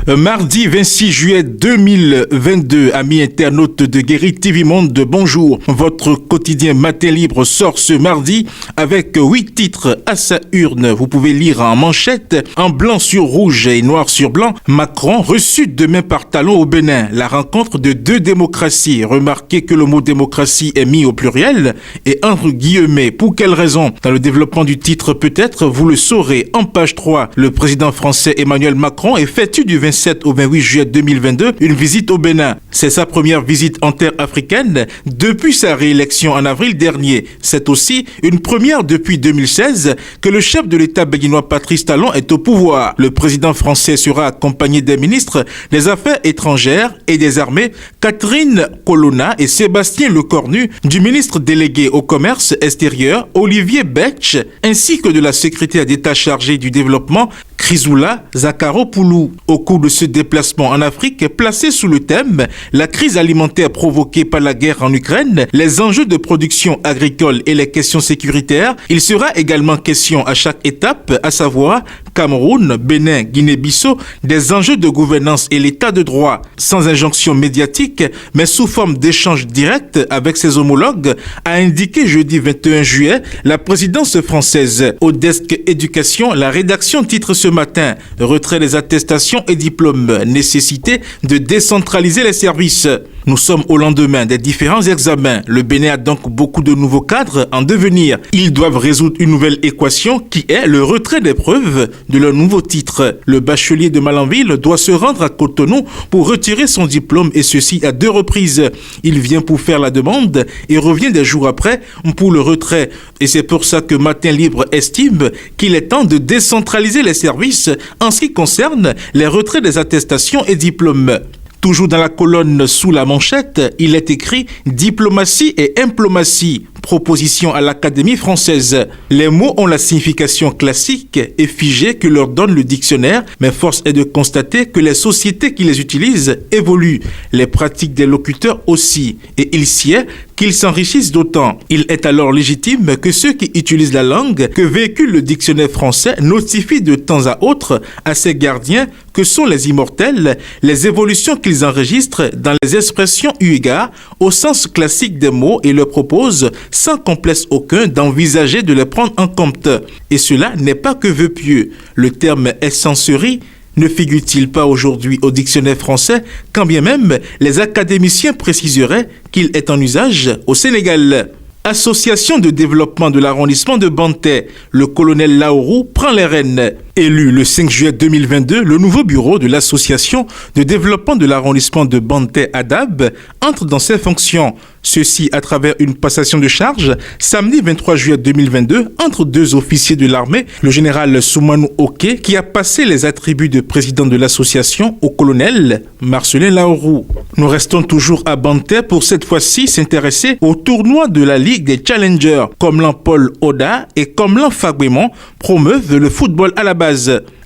Mardi 26 juillet 2022, amis internautes de Guérit TV Monde, bonjour. Votre quotidien Matin Libre sort ce mardi avec 8 titres à sa urne. Vous pouvez lire en manchette, en blanc sur rouge et noir sur blanc, Macron reçu demain par talon au Bénin. La rencontre de deux démocraties. Remarquez que le mot démocratie est mis au pluriel et entre guillemets. Pour quelle raison? Dans le développement du titre peut-être, vous le saurez. En page 3, le président français Emmanuel Macron effectue du 27 au 28 juillet 2022 une visite au Bénin. C'est sa première visite en terre africaine depuis sa réélection en avril dernier. C'est aussi une première depuis 2016 que le chef de l'État béninois Patrice Talon est au pouvoir. Le président français sera accompagné des ministres des Affaires étrangères et des Armées, Catherine Colonna et Sébastien Lecornu, du ministre délégué au commerce extérieur, Olivier Betch, ainsi que de la secrétaire d'État chargée du développement, Chrysoula Zakharopoulou. Au cours de ce déplacement en Afrique, placé sous le thème « La crise alimentaire provoquée par la guerre en Ukraine, les enjeux de production agricole et les questions sécuritaires », il sera également question à chaque étape, à savoir Cameroun, Bénin, Guinée-Bissau, des enjeux de gouvernance et l'état de droit, sans injonction médiatique, mais sous forme d'échanges directs avec ses homologues, a indiqué jeudi 21 juillet la présidence française. Au desk éducation, la rédaction titre ce matin « Retrait des attestations et diplômes, nécessité de décentraliser les services ». Nous sommes au lendemain des différents examens. Le Bénin a donc beaucoup de nouveaux cadres en devenir. Ils doivent résoudre une nouvelle équation qui est le retrait d'épreuves de leur nouveau titre. Le bachelier de Malanville doit se rendre à Cotonou pour retirer son diplôme et ceci à 2 reprises. Il vient pour faire la demande et revient des jours après pour le retrait. Et c'est pour ça que Matin Libre estime qu'il est temps de décentraliser les services en ce qui concerne les retraits des attestations et diplômes. Toujours dans la colonne sous la manchette, il est écrit « Diplomatie et implomatie ». Proposition à l'Académie française. Les mots ont la signification classique et figée que leur donne le dictionnaire, mais force est de constater que les sociétés qui les utilisent évoluent, les pratiques des locuteurs aussi, et il s'y est qu'ils s'enrichissent d'autant. Il est alors légitime que ceux qui utilisent la langue que véhicule le dictionnaire français notifient de temps à autre à ces gardiens que sont les immortels, les évolutions qu'ils enregistrent dans les expressions eu égard au sens classique des mots et leur proposent sans complexe aucun d'envisager de les prendre en compte. Et cela n'est pas que vœu pieux. Le terme essencerie ne figure-t-il pas aujourd'hui au dictionnaire français, quand bien même les académiciens préciseraient qu'il est en usage au Sénégal? Association de développement de l'arrondissement de Banté, le colonel Laourou prend les rênes. Élu le 5 juillet 2022, le nouveau bureau de l'association de développement de l'arrondissement de Banté ADAB entre dans ses fonctions. Ceci à travers une passation de charge samedi 23 juillet 2022 entre 2 officiers de l'armée, le général Soumanou Oké qui a passé les attributs de président de l'association au colonel Marcelin Laourou. Nous restons toujours à Banté pour cette fois-ci s'intéresser au tournoi de la Ligue des Challengers. Comlan Paul Oda et Comlan Fagbémon promeuvent le football à la base.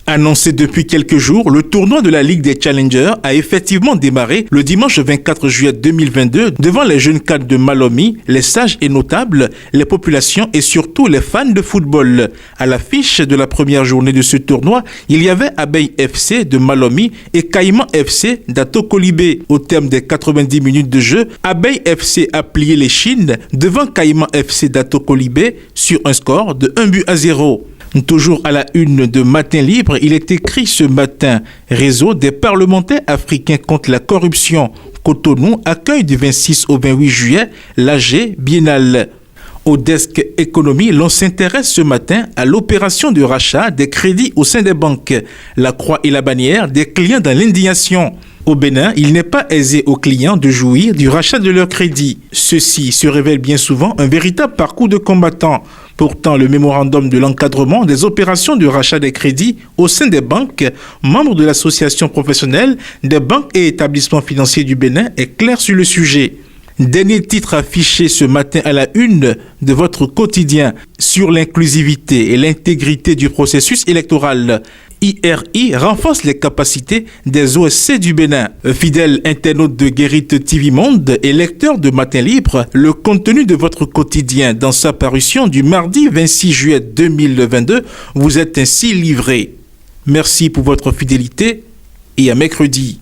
Annoncé depuis quelques jours, le tournoi de la Ligue des Challengers a effectivement démarré le dimanche 24 juillet 2022 devant les jeunes cadres de Malomie, les sages et notables, les populations et surtout les fans de football. À l'affiche de la première journée de ce tournoi, il y avait Abeille FC de Malomie et Caïman FC d'Atokolibé. Au terme des 90 minutes de jeu, Abeille FC a plié les chines devant Caïman FC d'Atokolibé sur un score de 1-0. Toujours à la une de Matin Libre, il est écrit ce matin « Réseau des parlementaires africains contre la corruption. Cotonou accueille du 26 au 28 juillet l'AG Biennale ». Au desk économie, l'on s'intéresse ce matin à l'opération de rachat des crédits au sein des banques. La croix et la bannière des clients dans l'indignation. Au Bénin, il n'est pas aisé aux clients de jouir du rachat de leurs crédits. Ceci se révèle bien souvent un véritable parcours de combattant. Pourtant, le mémorandum de l'encadrement des opérations de rachat des crédits au sein des banques, membres de l'association professionnelle des banques et établissements financiers du Bénin, est clair sur le sujet. Dernier titre affiché ce matin à la une de votre quotidien sur l'inclusivité et l'intégrité du processus électoral. IRI renforce les capacités des OSC du Bénin. Fidèle internaute de Guérit TV Monde et lecteur de Matin Libre, le contenu de votre quotidien dans sa parution du mardi 26 juillet 2022 vous est ainsi livré. Merci pour votre fidélité et à mercredi.